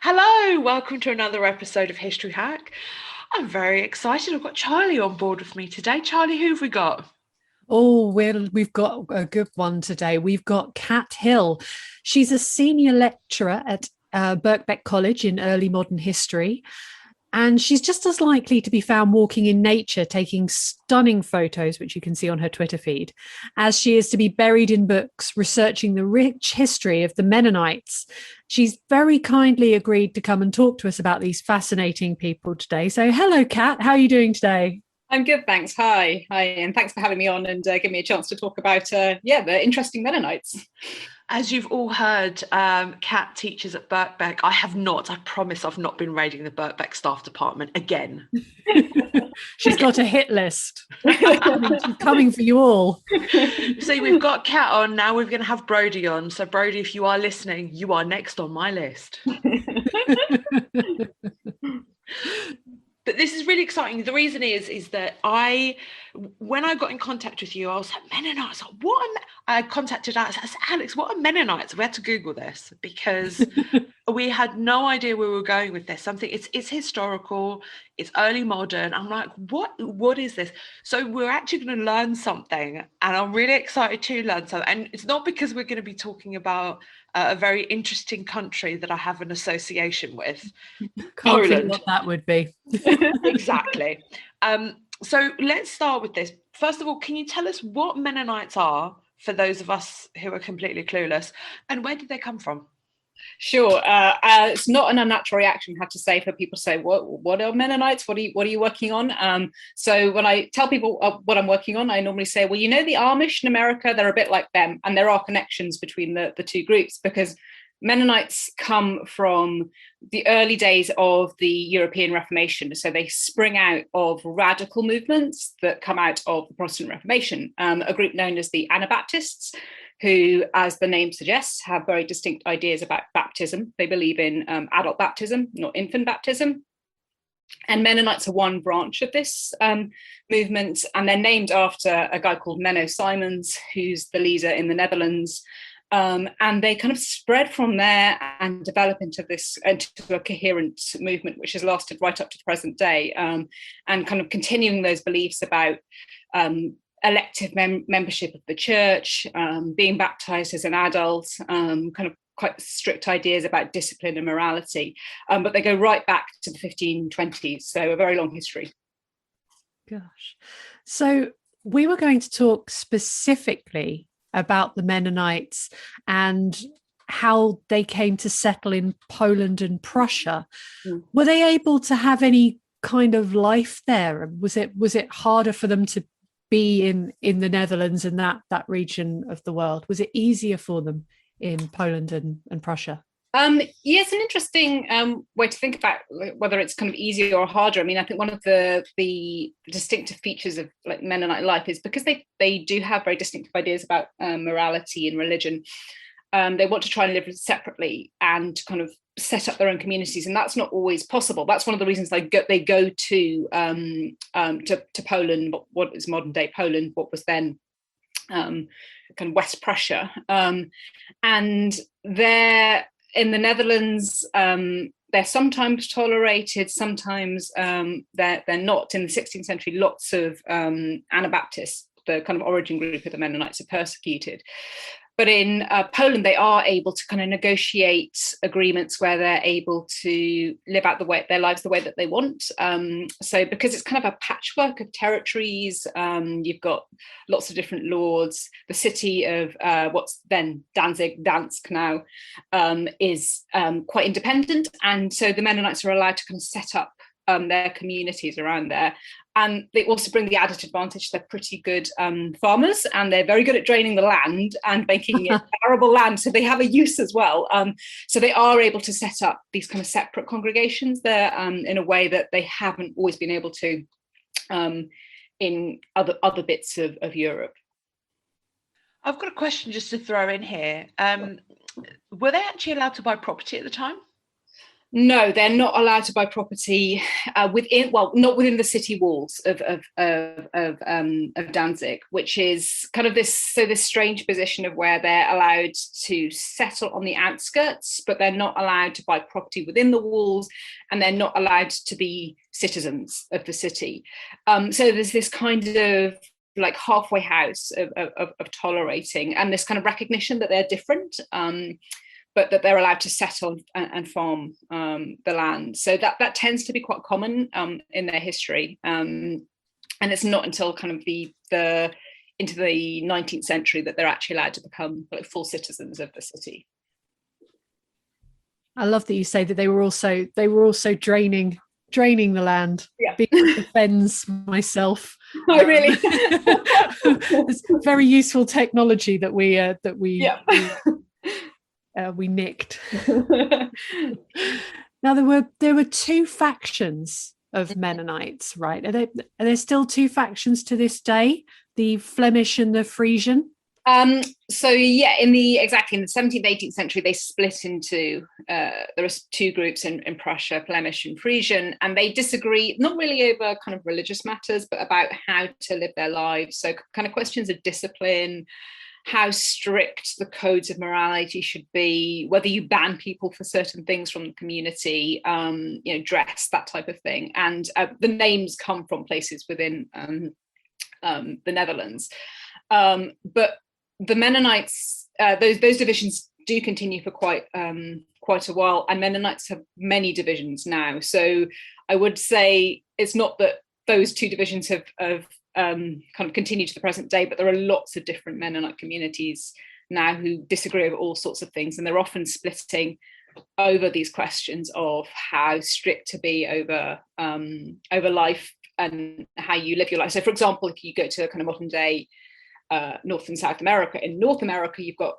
Hello, welcome to another episode of History Hack. I'm very excited. I've got Charlie on board with me today. Charlie, who have we got? Oh, we've got a good one today. We've got Kat Hill. She's a senior lecturer at Birkbeck College in early modern history. And she's just as likely to be found walking in nature, taking stunning photos, which you can see on her Twitter feed, as she is to be buried in books, researching the rich history of the Mennonites. She's very kindly agreed to come and talk to us about these fascinating people today. So, hello, Kat. How are you doing today? I'm good, thanks. Hi, and thanks for having me on and giving me a chance to talk about, the interesting Mennonites. As you've all heard, Kat teaches at Birkbeck. I have not. I promise I've not been raiding the Birkbeck staff department again. She's got a hit list. She's coming for you all. So we've got Kat on, now we're going to have Brodie on. So Brodie, if you are listening, you are next on my list. But this is really exciting. The reason is that when I got in contact with you, I was like, Mennonites, I contacted Alex. I said, Alex, what are Mennonites? We had to Google this because we had no idea where we were going with this. It's historical, it's early modern. I'm like, what is this? So we're actually going to learn something, and I'm really excited to learn something. And it's not because we're going to be talking about a very interesting country that I have an association with. Can't think what that would be. Exactly. So let's start with this. First of all, can you tell us what Mennonites are for those of us who are completely clueless, and where did they come from? Sure. It's not an unnatural reaction, I have to say, for people to say, what are Mennonites? What are you working on? So when I tell people what I'm working on, I normally say, well, the Amish in America, they're a bit like them. And there are connections between the two groups, because Mennonites come from the early days of the European Reformation. So they spring out of radical movements that come out of the Protestant Reformation, a group known as the Anabaptists, who, as the name suggests, have very distinct ideas about baptism. They believe in adult baptism, not infant baptism. And Mennonites are one branch of this movement, and they're named after a guy called Menno Simons, who's the leader in the Netherlands. And they kind of spread from there and develop into a coherent movement, which has lasted right up to the present day, and kind of continuing those beliefs about elective membership of the church, being baptized as an adult, kind of quite strict ideas about discipline and morality. But they go right back to the 1520s, so a very long history. Gosh. So we were going to talk specifically about the Mennonites and how they came to settle in Poland and Prussia. Were they able to have any kind of life there? Was it harder for them to be in the Netherlands and that region of the world? Was it easier for them in Poland and Prussia? It's an interesting way to think about whether it's kind of easier or harder. I mean, I think one of the distinctive features of like Mennonite life is because they do have very distinctive ideas about morality and religion. They want to try and live separately and kind of set up their own communities, and that's not always possible. That's one of the reasons they go to Poland, what is modern day Poland, what was then kind of West Prussia, and they're in the Netherlands. They're sometimes tolerated, sometimes they're not. In the 16th century, lots of Anabaptists, the kind of origin group of the Mennonites, are persecuted. But in Poland, they are able to kind of negotiate agreements where they're able to live out their lives the way that they want. So because it's kind of a patchwork of territories, you've got lots of different lords. The city of what's then Danzig now, is quite independent. And so the Mennonites are allowed to kind of set up their communities around there. And they also bring the added advantage they're pretty good farmers, and they're very good at draining the land and making it arable land. So they have a use as well. So they are able to set up these kind of separate congregations there in a way that they haven't always been able to in other bits of Europe. I've got a question just to throw in here. Were they actually allowed to buy property at the time? No, they're not allowed to buy property not within the city walls of Danzig, which is kind of this strange position of where they're allowed to settle on the outskirts, but they're not allowed to buy property within the walls, and they're not allowed to be citizens of the city. So there's this kind of like halfway house of tolerating, and this kind of recognition that they're different. But that they're allowed to settle and farm the land. So that tends to be quite common in their history. And it's not until kind of into the 19th century that they're actually allowed to become like full citizens of the city. I love that you say that they were also draining the land. Yeah. Being on the fens myself. Oh, really? It's very useful technology that we we nicked. Now there were two factions of Mennonites, right? Are there still two factions to this day? The Flemish and the Frisian? So yeah, in the 17th, 18th century, they split into there are two groups in Prussia, Flemish and Frisian, and they disagree not really over kind of religious matters, but about how to live their lives. So kind of questions of discipline, how strict the codes of morality should be, whether you ban people for certain things from the community, dress, that type of thing. And the names come from places within the Netherlands. But the Mennonites, those divisions do continue for quite a while, and Mennonites have many divisions now. So I would say it's not that those two divisions have kind of continue to the present day, but there are lots of different Mennonite communities now who disagree over all sorts of things, and they're often splitting over these questions of how strict to be over life and how you live your life. So, for example, if you go to kind of modern day North and South America, in North America, you've got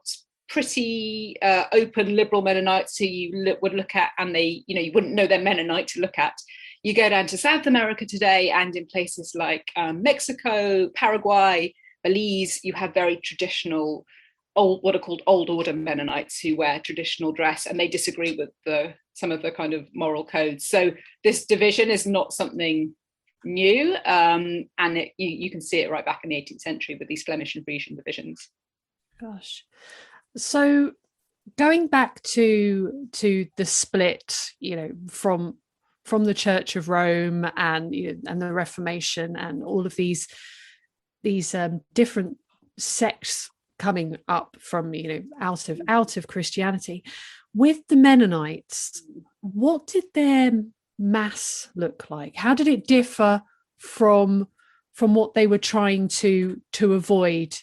pretty open liberal Mennonites who you would look at, and you wouldn't know they're Mennonite to look at. You go down to South America today, and in places like Mexico, Paraguay, Belize, you have very traditional, what are called old order Mennonites who wear traditional dress, and they disagree with some of the kind of moral codes. So this division is not something new, and you can see it right back in the 18th century with these Flemish and Frisian divisions. Gosh, so going back to the split, from the Church of Rome and and the Reformation and all of these different sects coming up from out of Christianity, with the Mennonites, what did their mass look like? How did it differ from what they were trying to avoid?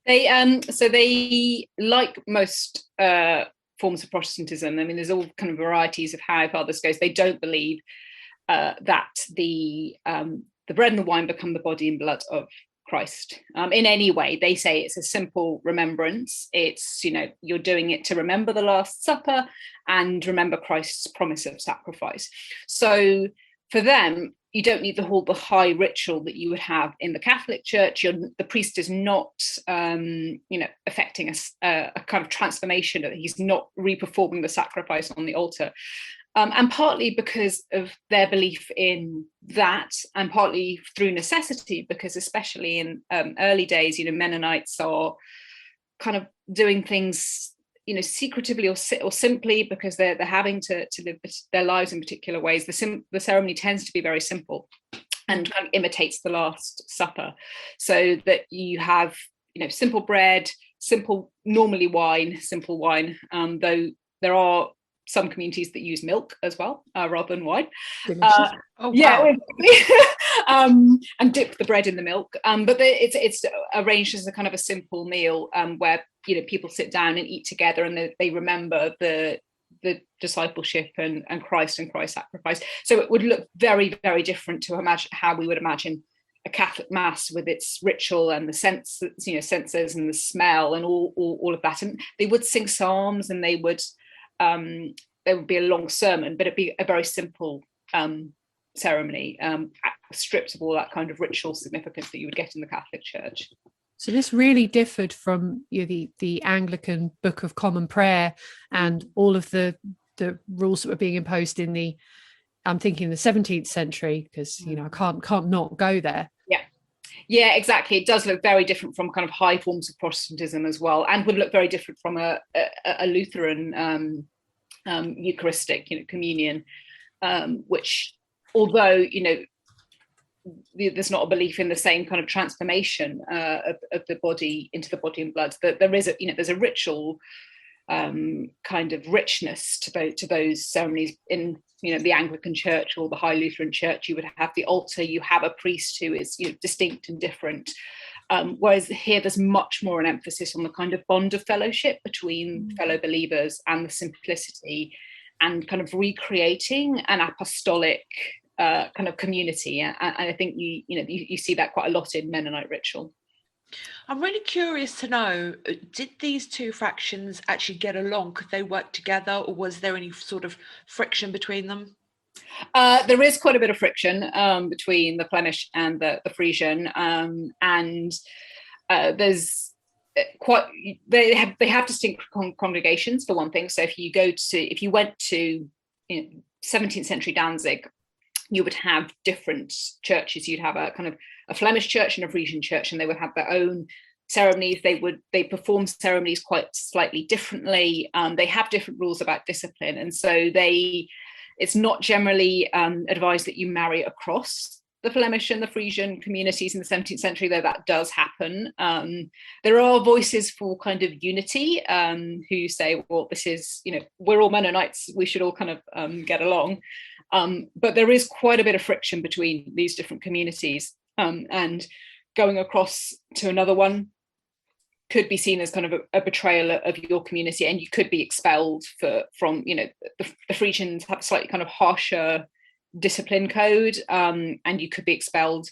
They like most forms of Protestantism. I mean, there's all kind of varieties of how far this goes. They don't believe that the bread and the wine become the body and blood of Christ in any way. They say it's a simple remembrance. It's, you're doing it to remember the Last Supper and remember Christ's promise of sacrifice. So for them, you don't need the high ritual that you would have in the Catholic Church. The priest is not, affecting a kind of transformation. He's not reperforming the sacrifice on the altar. And partly because of their belief in that, and partly through necessity, because especially in early days, Mennonites are kind of doing things, secretively or simply because they're having to live their lives in particular ways. The ceremony tends to be very simple and kind of imitates the Last Supper, so that you have simple bread, simple wine, though there are some communities that use milk as well rather than wine. And dip the bread in the milk, but it's arranged as a kind of a simple meal where people sit down and eat together, and they remember the discipleship and Christ and Christ's sacrifice. So it would look very, very different to imagine how we would imagine a Catholic mass with its ritual and the senses and the smell and all of that. And they would sing psalms, and there would be a long sermon, but it'd be a very simple ceremony, stripped of all that kind of ritual significance that you would get in the Catholic Church. So this really differed from the Anglican Book of Common Prayer and all of the rules that were being imposed in I'm thinking the 17th century, because I can't not go there. Yeah, exactly. It does look very different from kind of high forms of Protestantism as well, and would look very different from a Lutheran Eucharistic, communion, which, although there's not a belief in the same kind of transformation of the body into the body and blood, that there is there's a ritual kind of richness to those ceremonies. In the Anglican Church or the High Lutheran Church, you would have the altar, you have a priest who is distinct and different, whereas here there's much more an emphasis on the kind of bond of fellowship between fellow believers and the simplicity and kind of recreating an apostolic kind of community. And I think you see that quite a lot in Mennonite ritual. I'm really curious to know, did these two fractions actually get along? Could they work together, or was there any sort of friction between them? There is quite a bit of friction between the Flemish and the Frisian, and there's they have distinct congregations, for one thing. So if you went to 17th century Danzig, you would have different churches. You'd have a kind of a Flemish church and a Frisian church, and they would have their own ceremonies. They perform ceremonies quite slightly differently. They have different rules about discipline, and so it's not generally advised that you marry across the Flemish and the Frisian communities in the 17th century, though that does happen. There are voices for kind of unity who say, well, this is, we're all Mennonites, we should all kind of get along. But there is quite a bit of friction between these different communities, and going across to another one could be seen as kind of a betrayal of your community, and you could be expelled from the Frisians have a slightly kind of harsher discipline code, and you could be expelled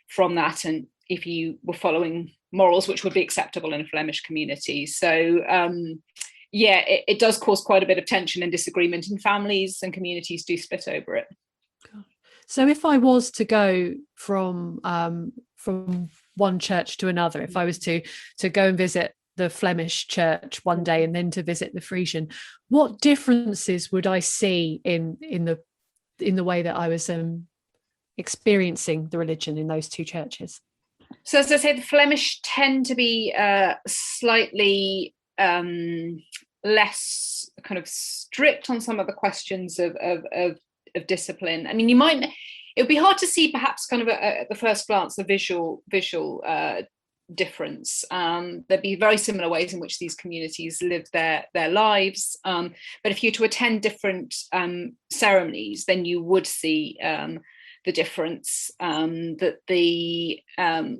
from that, and if you were following morals which would be acceptable in a Flemish community. So it does cause quite a bit of tension and disagreement, and families and communities do split over it. So if I was to go from one church to another, if I was to go and visit the Flemish church one day and then to visit the Frisian, what differences would I see in the way that I was experiencing the religion in those two churches? So as I say, the Flemish tend to be slightly less kind of strict on some of the questions of discipline. I mean, it would be hard to see perhaps kind of at the first glance the visual difference. There'd be very similar ways in which these communities live their lives, but if you were to attend different ceremonies, then you would see the difference, that the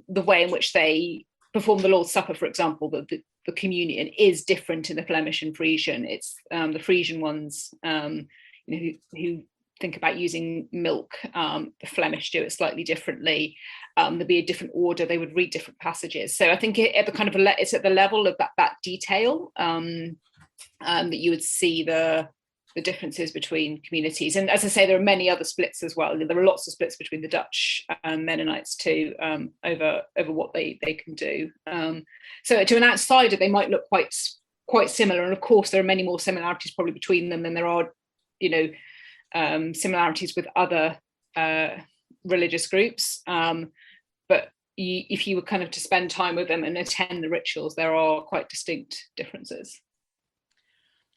way in which they perform the Lord's Supper, for example, the communion is different in the Flemish and Frisian. It's the Frisian ones who think about using milk. The Flemish do it slightly differently. There'd be a different order. They would read different passages. So I think it's at the level of that detail that you would see the differences between communities. And as I say, there are many other splits as well. There are lots of splits between the Dutch Mennonites too, over what they can do. So to an outsider, they might look quite similar. And of course, there are many more similarities probably between them than there are, similarities with other religious groups. But if you were kind of to spend time with them and attend the rituals, there are quite distinct differences.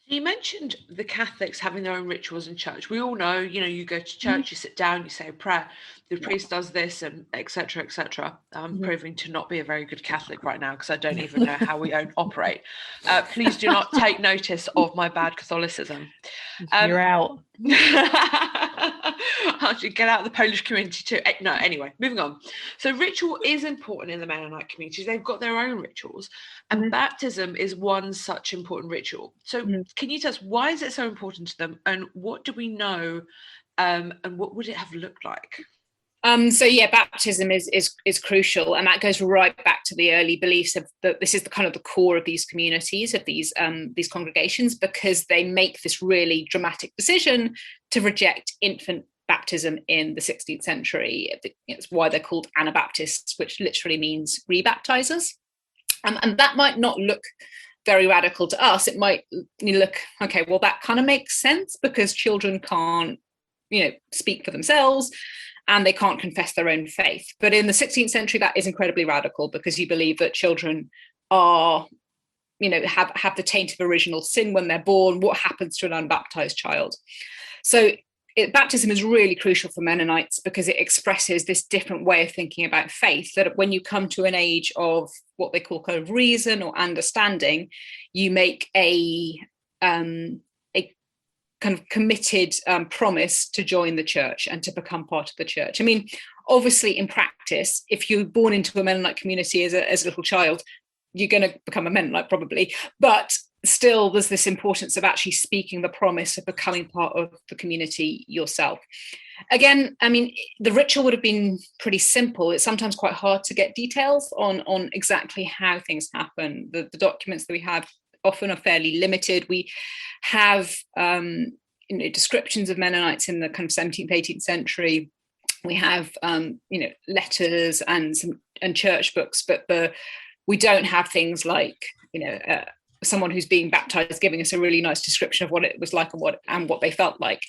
You mentioned the Catholics having their own rituals in church. We all know, you go to church, you sit down, you say a prayer, the priest does this, and etc., etc. I'm proving to not be a very good Catholic right now because I don't even know how we operate. Please do not take notice of my bad Catholicism. You're out. I should get out of the Polish community too. No, anyway, moving on. So ritual is important in the Mennonite communities. They've got their own rituals, and baptism is one such important ritual. So can you tell us, why is it so important to them, and what do we know, and what would it have looked like? Baptism is crucial, and that goes right back to the early beliefs of that this is the kind of the core of these communities, of these congregations, because they make this really dramatic decision to reject infant baptism in the 16th century. It's why they're called Anabaptists, which literally means rebaptizers. And that might not look very radical to us. It might look, okay, well, that kind of makes sense because children can't, speak for themselves and they can't confess their own faith. But in the 16th century, that is incredibly radical because you believe that children are, have the taint of original sin when they're born. What happens to an unbaptized child? So baptism is really crucial for Mennonites because it expresses this different way of thinking about faith, that when you come to an age of what they call kind of reason or understanding, you make a kind of committed promise to join the church and to become part of the church. I mean, obviously in practice, if you're born into a Mennonite community as a little child, you're going to become a Mennonite probably, but still there's this importance of actually speaking the promise of becoming part of the community yourself. Again, I mean, the ritual would have been pretty simple. It's sometimes quite hard to get details on exactly how things happen. The documents that we have often are fairly limited. We have descriptions of Mennonites in the kind of 17th, 18th century. We have letters and church books, but we don't have things like someone who's being baptized giving us a really nice description of what it was like and what they felt like.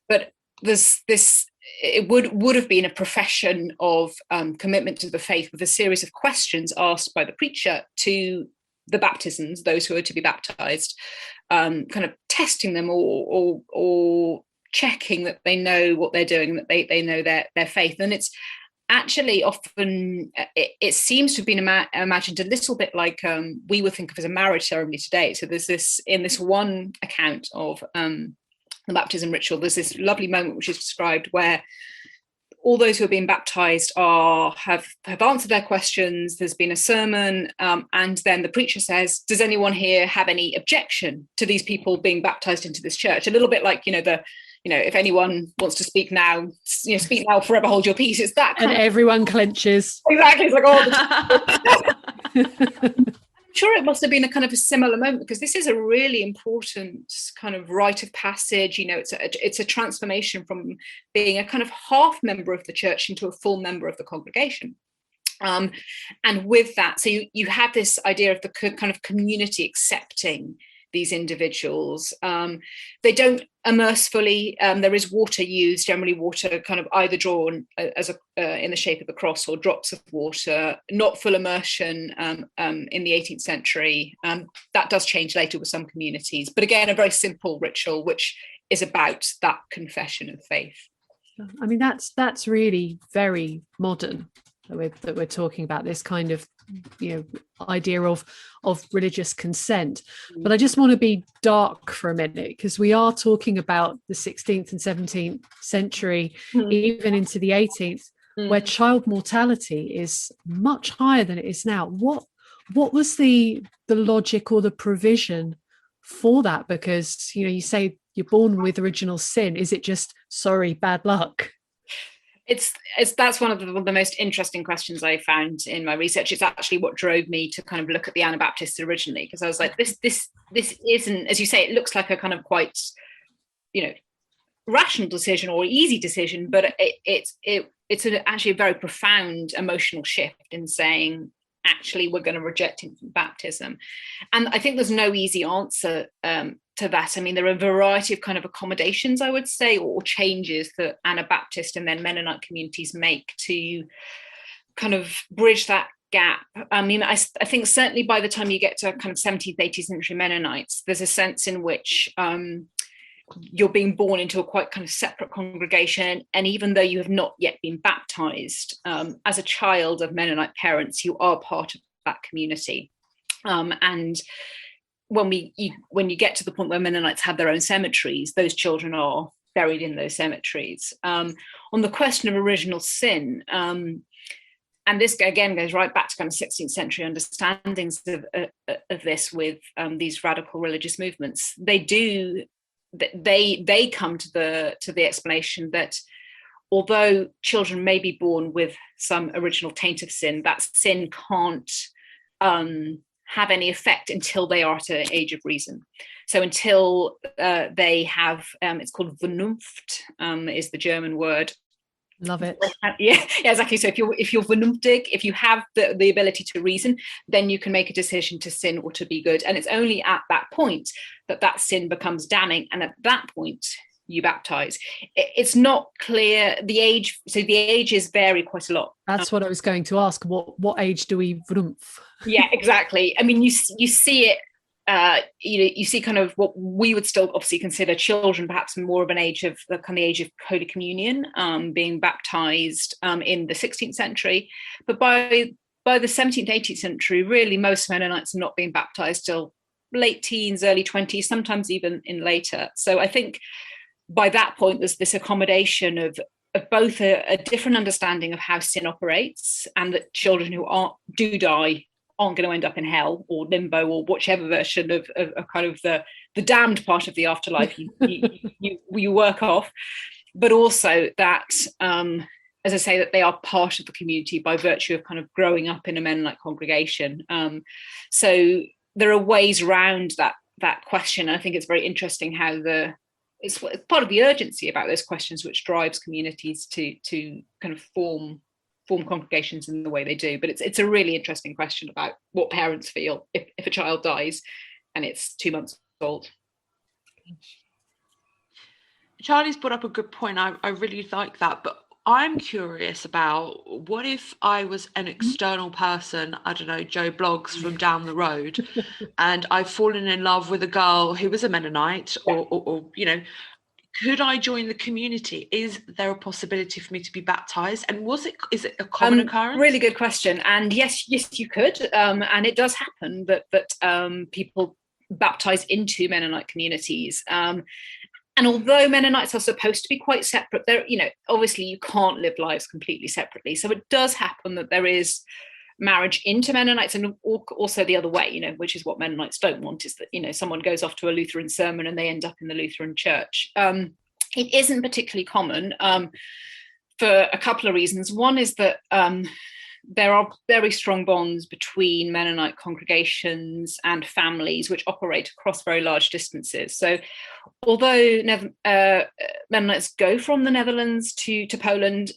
But there's this, it would have been a profession of commitment to the faith with a series of questions asked by the preacher to the baptisms, those who are to be baptized, kind of testing them or checking that they know what they're doing, that they know their faith. And it's actually often, it seems to have been imagined a little bit like we would think of as a marriage ceremony today. So there's this, in this one account of the baptism ritual, there's this lovely moment which is described where all those who are being baptized have answered their questions. There's been a sermon, and then the preacher says, "Does anyone here have any objection to these people being baptized into this church?" A little bit like if anyone wants to speak now, speak now, forever hold your peace. It's that and everyone clenches. Exactly. It's like, I'm sure it must have been a kind of a similar moment because this is a really important kind of rite of passage. It's a transformation from being a kind of half member of the church into a full member of the congregation. And with that, so you have this idea of the kind of community accepting these individuals. They don't immerse fully. There is water used, generally water kind of either drawn as in the shape of the cross or drops of water, not full immersion in the 18th century. That does change later with some communities, but again, a very simple ritual, which is about that confession of faith. I mean, that's really very modern that we're talking about, this kind of idea of religious consent. But I just want to be dark for a minute because we are talking about the 16th and 17th century, even into the 18th, where child mortality is much higher than it is now. What was the logic or the provision for that? Because you say you're born with original sin. Is it just bad luck? That's one of the most interesting questions I found in my research. It's actually what drove me to kind of look at the Anabaptists originally, because I was like, this isn't, as you say, it looks like a kind of quite rational decision or easy decision, but it's actually a very profound emotional shift in saying, actually, we're going to reject infant baptism. And I think there's no easy answer to that. I mean, there are a variety of kind of accommodations, I would say, or changes that Anabaptist and then Mennonite communities make to kind of bridge that gap. I mean, I think certainly by the time you get to kind of 17th, 18th century Mennonites, there's a sense in which you're being born into a quite kind of separate congregation. And even though you have not yet been baptized, as a child of Mennonite parents, you are part of that community. And when you get to the point where Mennonites have their own cemeteries, those children are buried in those cemeteries. On the question of original sin, and this again goes right back to kind of 16th century understandings of this with these radical religious movements. They come to the explanation that although children may be born with some original taint of sin, that sin can't have any effect until they are at an age of reason. So until they have, it's called Vernunft, is the German word, Love it. Yeah, exactly. So if you're vernünftig, if you have the ability to reason, then you can make a decision to sin or to be good. And it's only at that point that sin becomes damning. And at that point, you baptize. It's not clear the age. So the ages vary quite a lot. That's what I was going to ask. What age do we vroomph? Yeah, exactly. I mean, you see it. You see kind of what we would still obviously consider children, perhaps more of an age of the kind of age of Holy Communion, being baptized in the 16th century. But by the 17th, 18th century, really most Mennonites are not being baptized till late teens, early 20s, sometimes even in later. So I think by that point, there's this accommodation of both a different understanding of how sin operates, and that children who do die aren't going to end up in hell or limbo or whichever version of kind of the damned part of the afterlife you work off, but also that, as I say, that they are part of the community by virtue of kind of growing up in a Mennonite congregation. So there are ways around that question. I think it's very interesting how it's part of the urgency about those questions which drives communities to kind of form congregations in the way they do. But it's a really interesting question about what parents feel if a child dies and it's 2 months old. Charlie's brought up a good point. I really like that, but I'm curious about what if I was an external person, I don't know, Joe Bloggs from down the road, and I've fallen in love with a girl who was a Mennonite, or could I join the community? Is there a possibility for me to be baptized? And is it a common occurrence? Really good question. And yes, you could. And it does happen that people baptize into Mennonite communities. And although Mennonites are supposed to be quite separate, obviously you can't live lives completely separately. So it does happen that there is marriage into Mennonites, and also the other way, which is what Mennonites don't want, is that, someone goes off to a Lutheran sermon and they end up in the Lutheran church. It isn't particularly common for a couple of reasons. One is that there are very strong bonds between Mennonite congregations and families which operate across very large distances. So although Mennonites go from the Netherlands to Poland,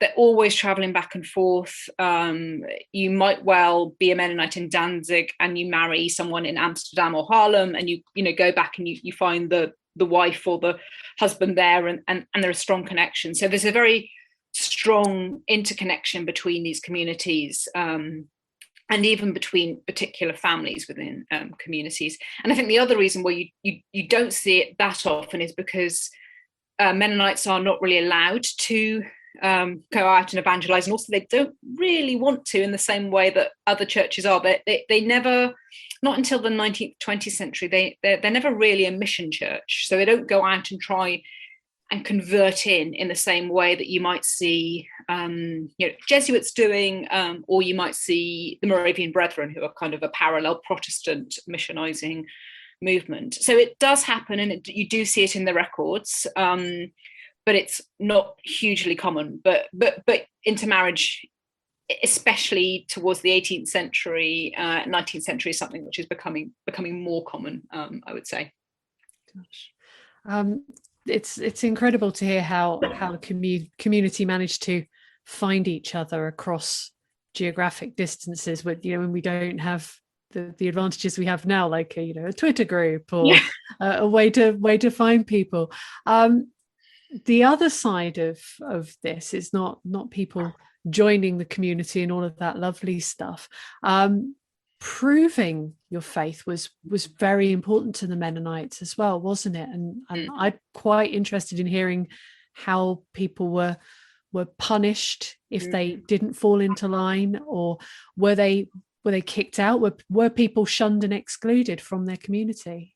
they're always traveling back and forth. You might well be a Mennonite in Danzig and you marry someone in Amsterdam or Haarlem, and you go back and you find the wife or the husband there, and there are strong connections. So there's a very strong interconnection between these communities, and even between particular families within communities. And I think the other reason why you don't see it that often is because Mennonites are not really allowed to go out and evangelize, and also they don't really want to in the same way that other churches are. They never, not until the 19th, 20th century, they're never really a mission church, so they don't go out and try and convert in the same way that you might see Jesuits doing, or you might see the Moravian Brethren, who are kind of a parallel Protestant missionizing movement. So it does happen, and you do see it in the records, but it's not hugely common. But intermarriage, especially towards the 18th century, 19th century, is something which is becoming more common, I would say. Gosh. It's incredible to hear how the community managed to find each other across geographic distances, with when we don't have the advantages we have now, like a Twitter group or a way to find people. The other side of this is not people joining the community and all of that lovely stuff. Proving your faith was very important to the Mennonites as well, wasn't it? And I'm quite interested in hearing how people were punished if they didn't fall into line, or were they kicked out? Were people shunned and excluded from their community?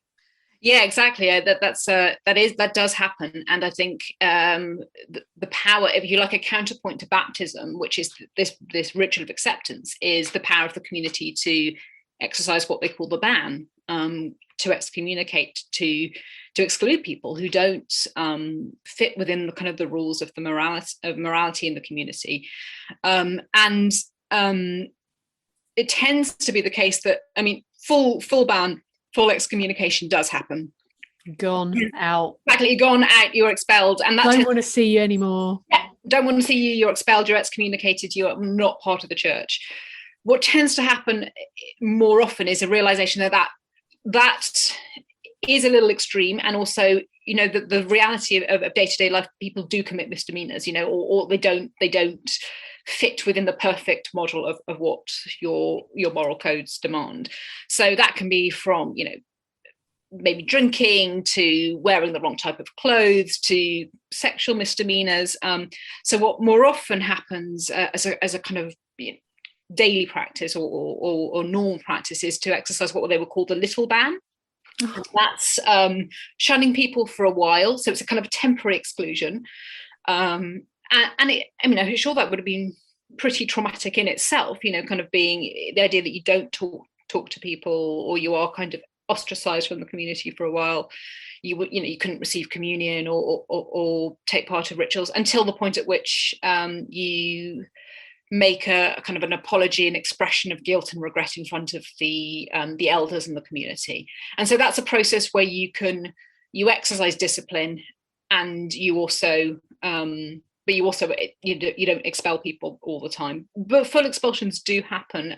Yeah, exactly. That does happen. And I think the power, if you like, a counterpoint to baptism, which is this ritual of acceptance, is the power of the community to exercise what they call the ban, to excommunicate, to exclude people who don't fit within the kind of the rules of the morality in the community. And it tends to be the case that, full ban, full excommunication does happen. Gone out. Exactly, gone out, you're expelled. And that don't want to see you anymore. Yeah, don't want to see you, you're expelled, you're excommunicated, you're not part of the church. What tends to happen more often is a realization that is a little extreme, and also, you know, the reality of day-to-day life, people do commit misdemeanors, you know, or they don't fit within the perfect model of what your moral codes demand. So that can be from, you know, maybe drinking to wearing the wrong type of clothes to sexual misdemeanors. So what more often happens as a kind of, you know, daily practice or normal practice is to exercise what they would call the little ban. That's shunning people for a while, so it's a kind of a temporary exclusion, and it, I mean, I'm sure that would have been pretty traumatic in itself, you know, kind of being the idea that you don't talk to people, or you are kind of ostracized from the community for a while. You know, you couldn't receive communion or take part of rituals until the point at which you make a kind of an apology, an expression of guilt and regret in front of the elders in the community. And so that's a process where you exercise discipline, and you also don't expel people all the time. But full expulsions do happen,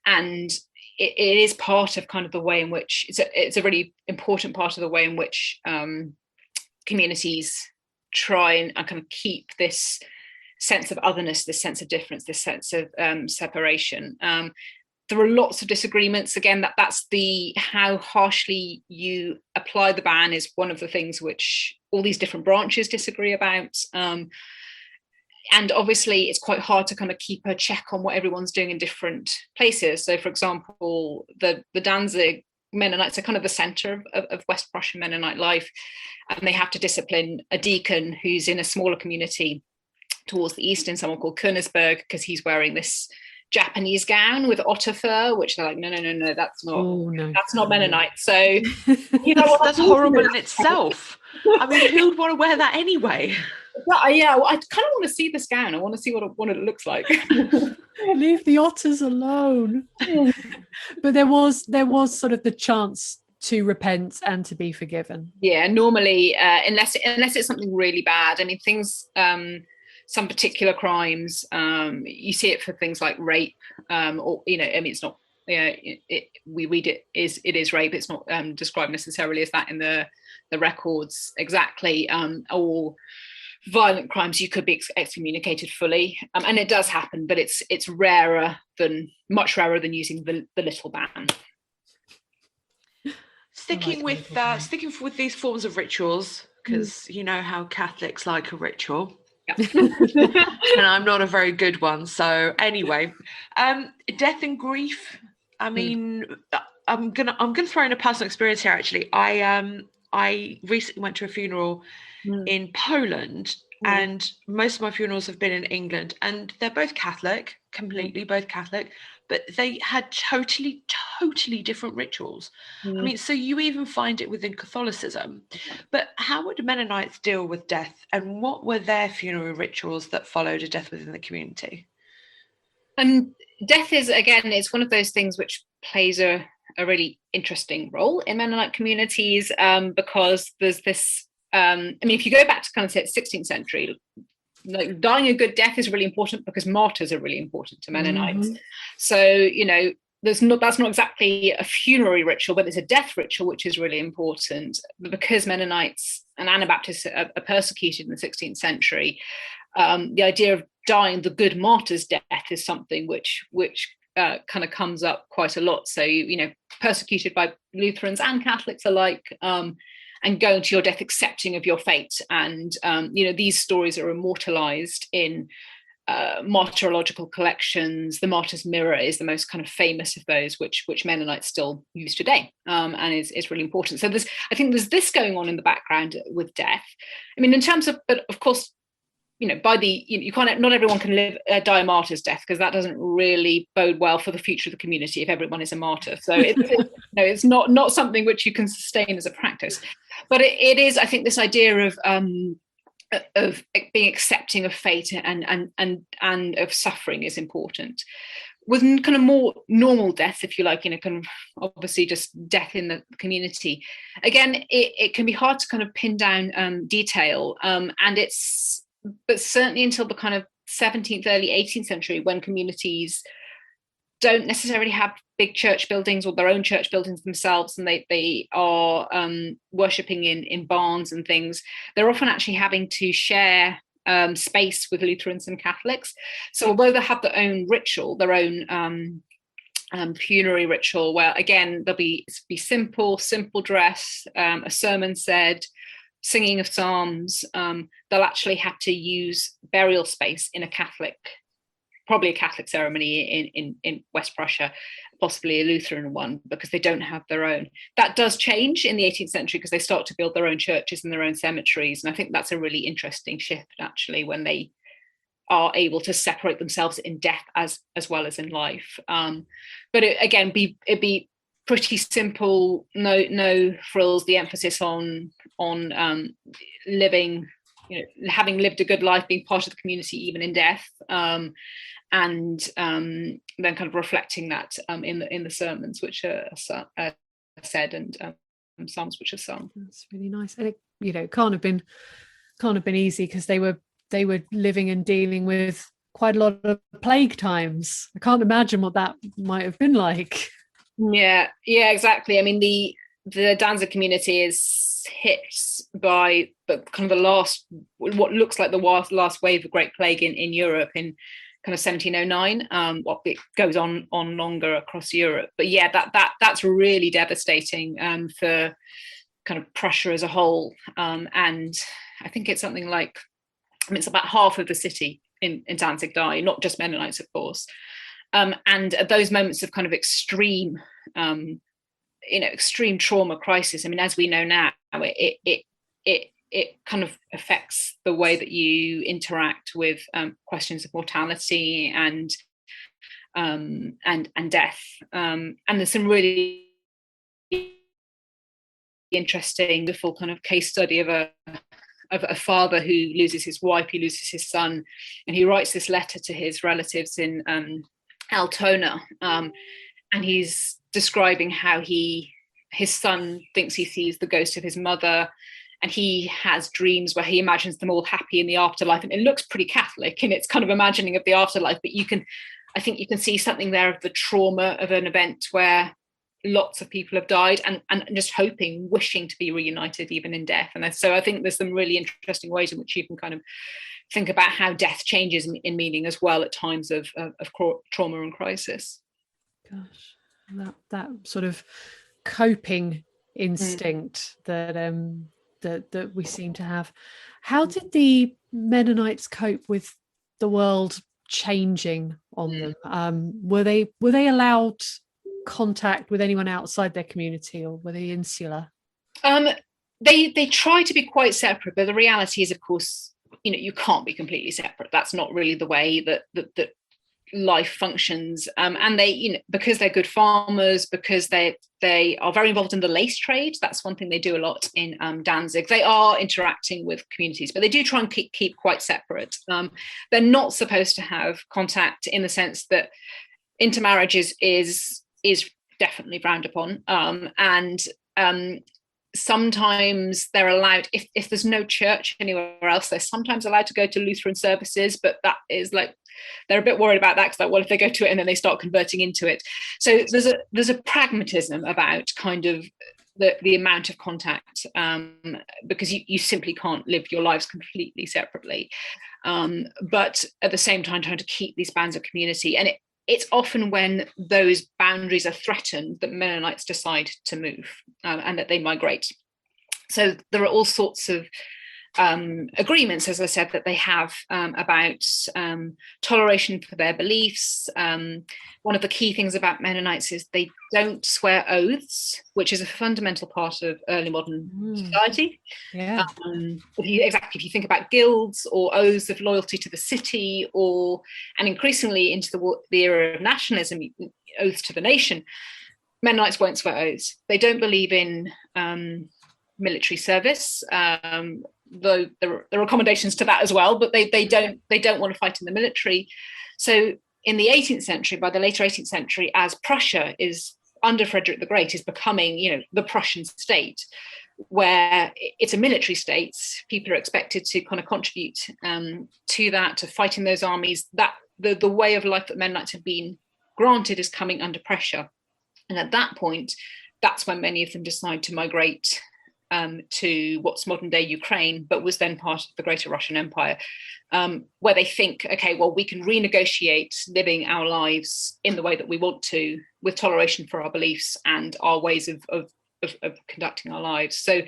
and it is part of kind of the way in which it's a really important part of the way in which communities try and kind of keep this sense of otherness, this sense of difference, this sense of separation. There are lots of disagreements. Again, that's how harshly you apply the ban is one of the things which all these different branches disagree about. And obviously, it's quite hard to kind of keep a check on what everyone's doing in different places. So, for example, the Danzig Mennonites are kind of the center of West Prussian Mennonite life, and they have to discipline a deacon who's in a smaller community towards the east in someone called Königsberg, because he's wearing this Japanese gown with otter fur, which they're like, no, that's not Mennonite. So, you know, that's horrible in itself. I mean, who would want to wear that anyway? Yeah, well, I kind of want to see this gown. I want to see what it looks like. Leave the otters alone. But there was sort of the chance to repent and to be forgiven. Yeah, normally, unless it's something really bad. I mean, things. Some particular crimes, you see it for things like rape, or, you know, I mean, it's not, we read it is rape. It's not described necessarily as that in the records exactly, or violent crimes. You could be excommunicated fully, and it does happen, but it's much rarer than using the little ban. Sticking with these forms of rituals, because you know how Catholics like a ritual. And I'm not a very good one. So anyway, death and grief. I mean, I'm gonna throw in a personal experience here. Actually, I recently went to a funeral in Poland, and most of my funerals have been in England, and they're both Catholic, completely both Catholic, but they had totally different rituals. I mean, so you even find it within Catholicism. But how would Mennonites deal with death, and what were their funeral rituals that followed a death within the community? And death is, again, it's one of those things which plays a really interesting role in Mennonite communities, because there's this, I mean, if you go back to kind of say 16th century, like dying a good death is really important because martyrs are really important to Mennonites. So, you know, that's not exactly a funerary ritual, but it's a death ritual, which is really important. But because Mennonites and Anabaptists are persecuted in the 16th century, the idea of dying the good martyr's death is something which kind of comes up quite a lot. So, you know, persecuted by Lutherans and Catholics alike, and going to your death accepting of your fate. And, you know, these stories are immortalized in martyrological collections. The Martyr's Mirror is the most kind of famous of those, which Mennonites still use today, and is really important. So I think there's this going on in the background with death. I mean, in terms of, but of course, you know, you can't, not everyone can die a martyr's death, because that doesn't really bode well for the future of the community if everyone is a martyr. So it's not something which you can sustain as a practice. But it is, I think, this idea of being accepting of fate and of suffering is important. With kind of more normal death, if you like, you know, kind of obviously just death in the community, again, it can be hard to kind of pin down detail, and it's but certainly until the kind of 17th, early 18th century, when communities don't necessarily have big church buildings or their own church buildings themselves, and they are worshipping in barns and things, they're often actually having to share space with Lutherans and Catholics. So although they have their own ritual, their own funerary ritual, where again there'll be simple dress, a sermon said, singing of psalms, they'll actually have to use burial space in probably a Catholic ceremony in West Prussia, possibly a Lutheran one, because they don't have their own. That does change in the 18th century because they start to build their own churches and their own cemeteries. And I think that's a really interesting shift, actually, when they are able to separate themselves in death as well as in life. But it'd be pretty simple, no frills, the emphasis on living, having lived a good life, being part of the community even in death, and then kind of reflecting that in the sermons which are said, and psalms which are sung. That's really nice. And it can't have been easy, because they were living and dealing with quite a lot of plague times. I can't imagine what that might have been like. Yeah, exactly. I mean, the Danzig community is hit by the kind of what looks like the last wave of Great Plague in Europe in kind of 1709. It goes on longer across Europe, but yeah, that's really devastating for kind of Prussia as a whole. And I think it's something like, it's about half of the city in Danzig die, not just Mennonites, of course. And at those moments of kind of extreme trauma, crisis, I mean, as we know now, it kind of affects the way that you interact with questions of mortality and death. And there's some really interesting, beautiful kind of case study of a father who loses his wife, he loses his son, and he writes this letter to his relatives in Altona, and he's describing how his son thinks he sees the ghost of his mother, and he has dreams where he imagines them all happy in the afterlife, and it looks pretty Catholic in its kind of imagining of the afterlife, but I think you can see something there of the trauma of an event where lots of people have died, and just wishing to be reunited even in death. And so I think there's some really interesting ways in which you can kind of think about how death changes in meaning as well at times of trauma and crisis. Gosh, that sort of coping instinct that we seem to have. How did the Mennonites cope with the world changing on them? Were they allowed contact with anyone outside their community, or were they insular? They try to be quite separate, but the reality is, of course, you can't be completely separate. That's not really the way that life functions. And they, because they're good farmers, because they are very involved in the lace trade. That's one thing they do a lot in Danzig. They are interacting with communities, but they do try and keep quite separate. They're not supposed to have contact in the sense that intermarriage is definitely frowned upon, and sometimes they're allowed, if there's no church anywhere else, they're sometimes allowed to go to Lutheran services, but that is like, they're a bit worried about that, because like, what if they go to it and then they start converting into it? So there's a pragmatism about kind of the amount of contact, because you simply can't live your lives completely separately, but at the same time trying to keep these bands of community. And it's often when those boundaries are threatened that Mennonites decide to move, and that they migrate. So there are all sorts of agreements, as I said, that they have about toleration for their beliefs. One of the key things about Mennonites is they don't swear oaths, which is a fundamental part of early modern society. Yeah. If you think about guilds or oaths of loyalty to the city, and increasingly into the era of nationalism, oaths to the nation, Mennonites won't swear oaths. They don't believe in military service, though there are accommodations to that as well, but they don't want to fight in the military. So in the 18th century, by the later 18th century, as Prussia is under Frederick the Great is becoming, the Prussian state, where it's a military state, people are expected to kind of contribute to that, to fighting those armies. That the way of life that Mennonites have been granted is coming under pressure. And at that point, that's when many of them decide to migrate to what's modern day Ukraine, but was then part of the Greater Russian Empire, where they think, okay, well, we can renegotiate living our lives in the way that we want to, with toleration for our beliefs and our ways of conducting our lives. So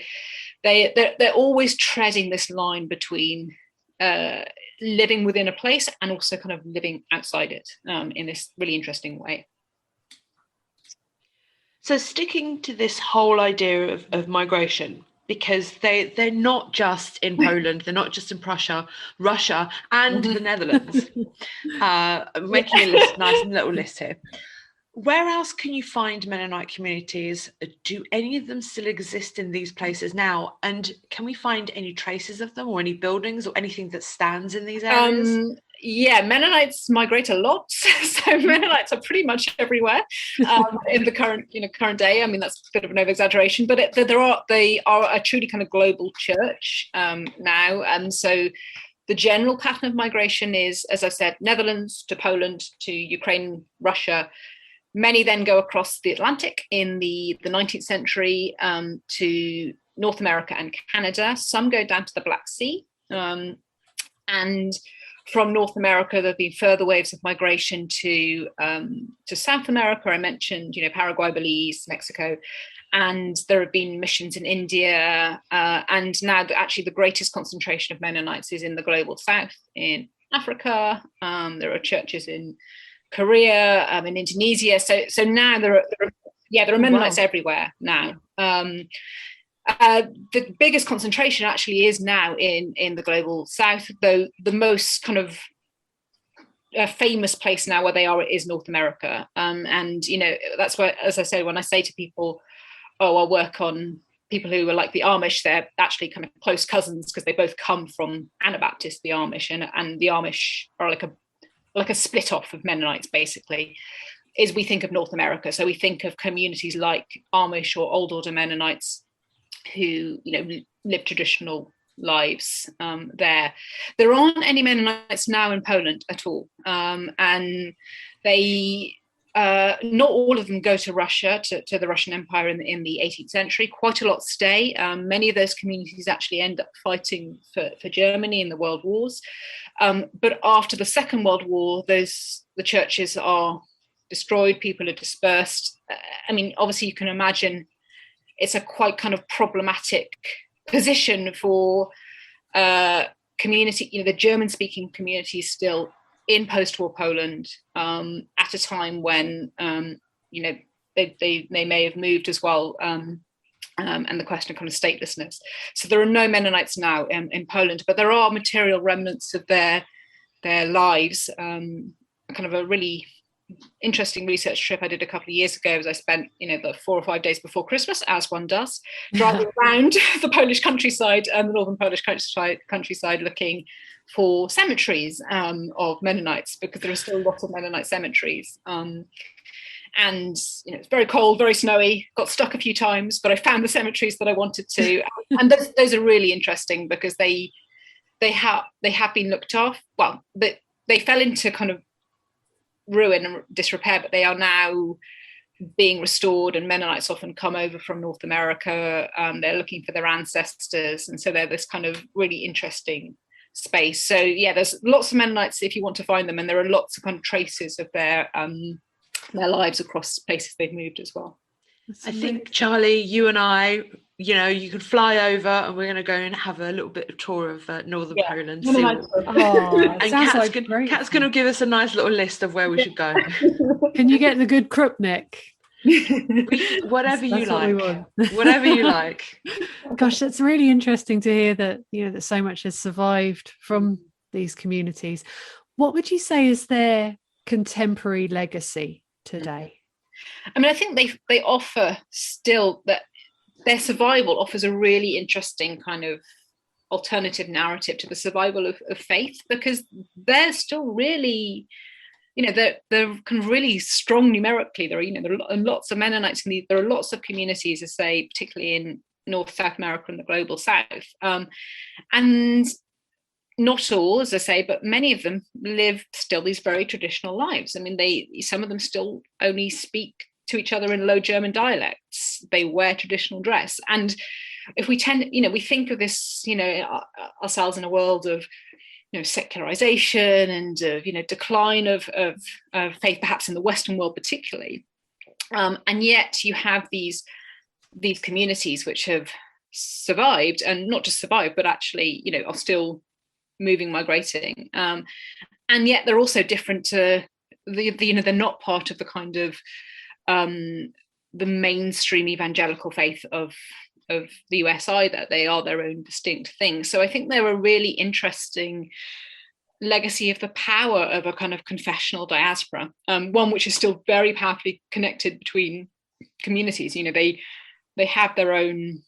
they're always treading this line between living within a place and also kind of living outside it in this really interesting way. So sticking to this whole idea of migration, because they're not just in Poland, they're not just in Prussia, Russia, and the Netherlands. Making a list, nice little list here. Where else can you find Mennonite communities? Do any of them still exist in these places now? And can we find any traces of them, or any buildings, or anything that stands in these areas? Yeah, Mennonites migrate a lot, so Mennonites are pretty much everywhere in the current day. I mean, that's a bit of an over-exaggeration, but they are a truly kind of global church now, and so the general pattern of migration is, as I said, Netherlands to Poland to Ukraine, Russia. Many then go across the Atlantic in the 19th century to North America and Canada. Some go down to the Black Sea, and from North America, there have been further waves of migration to South America. I mentioned, Paraguay, Belize, Mexico, and there have been missions in India. And now, actually, the greatest concentration of Mennonites is in the global South, in Africa. There are churches in Korea, in Indonesia. So now there are Mennonites everywhere now. The biggest concentration actually is now in the global South, though the most kind of famous place now where they are is North America. And, that's why, as I say, when I say to people, oh, I'll work on people who are like the Amish, they're actually kind of close cousins because they both come from Anabaptist, the Amish, and the Amish are like a split off of Mennonites, basically, is we think of North America. So we think of communities like Amish or Old Order Mennonites who live traditional lives there. There aren't any Mennonites now in Poland at all, and they not all of them go to Russia, to the Russian Empire in the 18th century. Quite a lot stay. Many of those communities actually end up fighting for Germany in the World Wars. But after the Second World War, the churches are destroyed, people are dispersed. I mean, obviously you can imagine it's a quite kind of problematic position for community, the German-speaking communities still in post-war Poland at a time when, they may have moved as well, and the question of kind of statelessness. So there are no Mennonites now in Poland, but there are material remnants of their lives. Kind of a really interesting research trip I did a couple of years ago, as I spent, the 4 or 5 days before Christmas, as one does, driving around the Polish countryside and the northern Polish countryside looking for cemeteries of Mennonites, because there are still a lot of Mennonite cemeteries. And it's very cold, very snowy, got stuck a few times, but I found the cemeteries that I wanted to. And those are really interesting because they have been looked after. Well, but they fell into kind of ruin and disrepair, but they are now being restored, and Mennonites often come over from North America. They're looking for their ancestors, and so they're this kind of really interesting space. So yeah, there's lots of Mennonites if you want to find them, and there are lots of kind of traces of their lives across places they've moved as well. I think, Charlie, you and I, you could fly over and we're going to go and have a little bit of tour of northern Poland. And Kat's going to give us a nice little list of where we should go. Can you get the good Krupnik? Whatever you like. Whatever you like. Gosh, that's really interesting to hear that, that so much has survived from these communities. What would you say is their contemporary legacy today? I mean, I think they offer still that their survival offers a really interesting kind of alternative narrative to the survival of faith, because they're still really, they're kind of really strong numerically. There are lots of Mennonites, and there are lots of communities, I say, particularly North, South America, and the global South. And not all, as I say, but many of them live still these very traditional lives. I mean, some of them still only speak to each other in Low German dialects. They wear traditional dress. And if we we think of this, ourselves in a world of, secularization and decline of faith, perhaps in the Western world particularly, and yet you have these communities which have survived, and not just survived, but actually, are still moving, migrating, and yet they're also different to they're not part of the kind of the mainstream evangelical faith of the US either. They are their own distinct thing. So I think they're a really interesting legacy of the power of a kind of confessional diaspora, one which is still very powerfully connected between communities. They have their own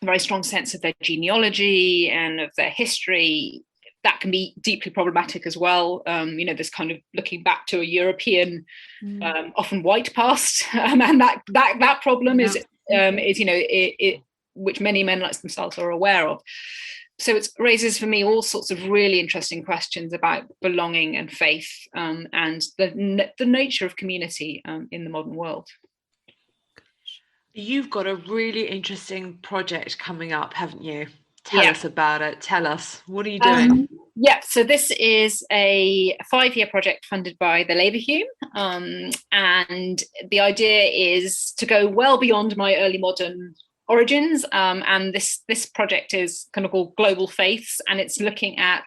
very strong sense of their genealogy and of their history. That can be deeply problematic as well. This kind of looking back to a European, often white past, and that problem is which many Mennonites themselves are aware of. So it raises for me all sorts of really interesting questions about belonging and faith, and the nature of community in the modern world. You've got a really interesting project coming up, haven't you? Tell us about it. Tell us. What are you doing? So this is a 5-year project funded by the Leverhulme, and the idea is to go well beyond my early modern origins, and this project is kind of called Global Faiths, and it's looking at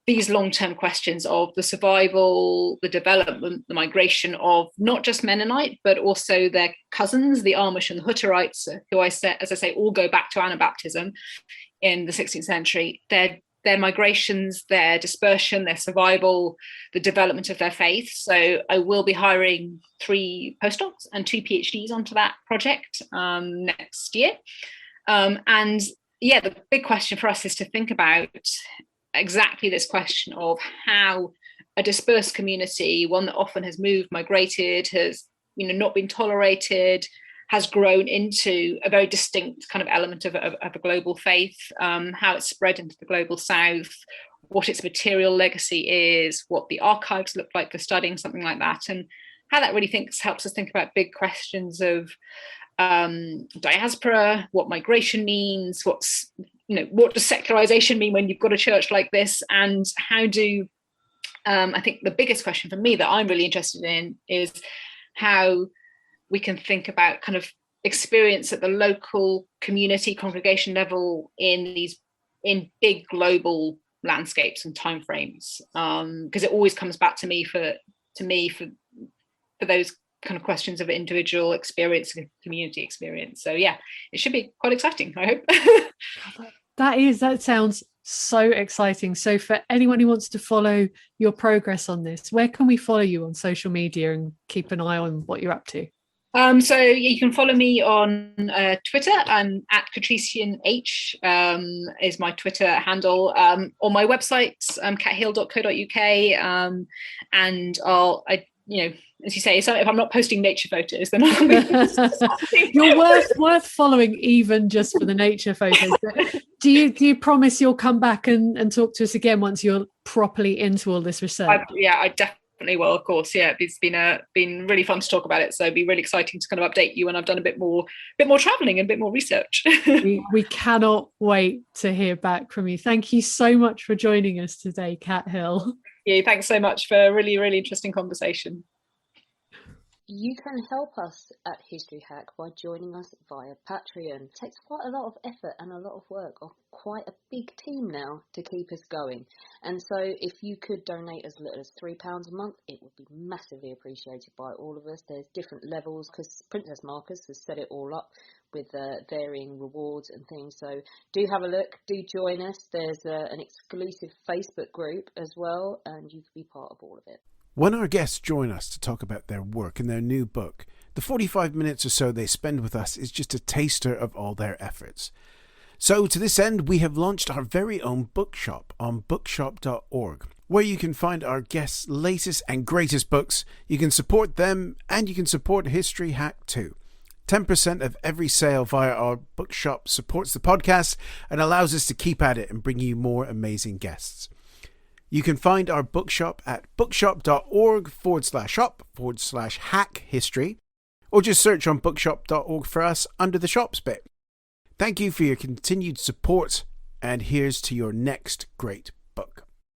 these long-term questions of the survival, the development, the migration of not just Mennonite, but also their cousins, the Amish and the Hutterites, who as I say, all go back to Anabaptism in the 16th century. Their migrations, their dispersion, their survival, the development of their faith. So I will be hiring 3 postdocs and 2 PhDs onto that project next year. The big question for us is to think about exactly this question of how a dispersed community, one that often has moved, migrated, has not been tolerated, has grown into a very distinct kind of element of a global faith, how it's spread into the global South, what its material legacy is, what the archives look like for studying something like that, and how that really helps us think about big questions of diaspora, what migration means, what does secularization mean when you've got a church like this, and how do I think the biggest question for me that I'm really interested in is how we can think about kind of experience at the local community congregation level in big global landscapes and timeframes, because it always comes back to me for those kind of questions of individual experience and community experience. So yeah, it should be quite exciting, I hope. That sounds so exciting. So for anyone who wants to follow your progress on this, where can we follow you on social media and keep an eye on what you're up to? So you can follow me on Twitter. I'm at CatricianH is my Twitter handle. On my website, cathill.co.uk, and as you say, so if I'm not posting nature photos, then you're worth following, even just for the nature photos. Do you promise you'll come back and talk to us again once you're properly into all this research? I definitely will, of course. Yeah, it's been really fun to talk about it. So it'd be really exciting to kind of update you when I've done a bit more traveling and a bit more research. we cannot wait to hear back from you. Thank you so much for joining us today, Cat Hill. Yeah, thanks so much for a really, really interesting conversation. You can help us at History Hack by joining us via Patreon. It takes quite a lot of effort and a lot of work of quite a big team now to keep us going. And so if you could donate as little as £3 a month, it would be massively appreciated by all of us. There's different levels because Princess Marcus has set it all up with varying rewards and things. So do have a look, do join us. There's an exclusive Facebook group as well, and you can be part of all of it. When our guests join us to talk about their work and their new book, the 45 minutes or so they spend with us is just a taster of all their efforts. So to this end, we have launched our very own bookshop on bookshop.org, where you can find our guests' latest and greatest books. You can support them and you can support History Hack too. 10% of every sale via our bookshop supports the podcast and allows us to keep at it and bring you more amazing guests. You can find our bookshop at bookshop.org/shop/hack history, or just search on bookshop.org for us under the shops bit. Thank you for your continued support, and here's to your next great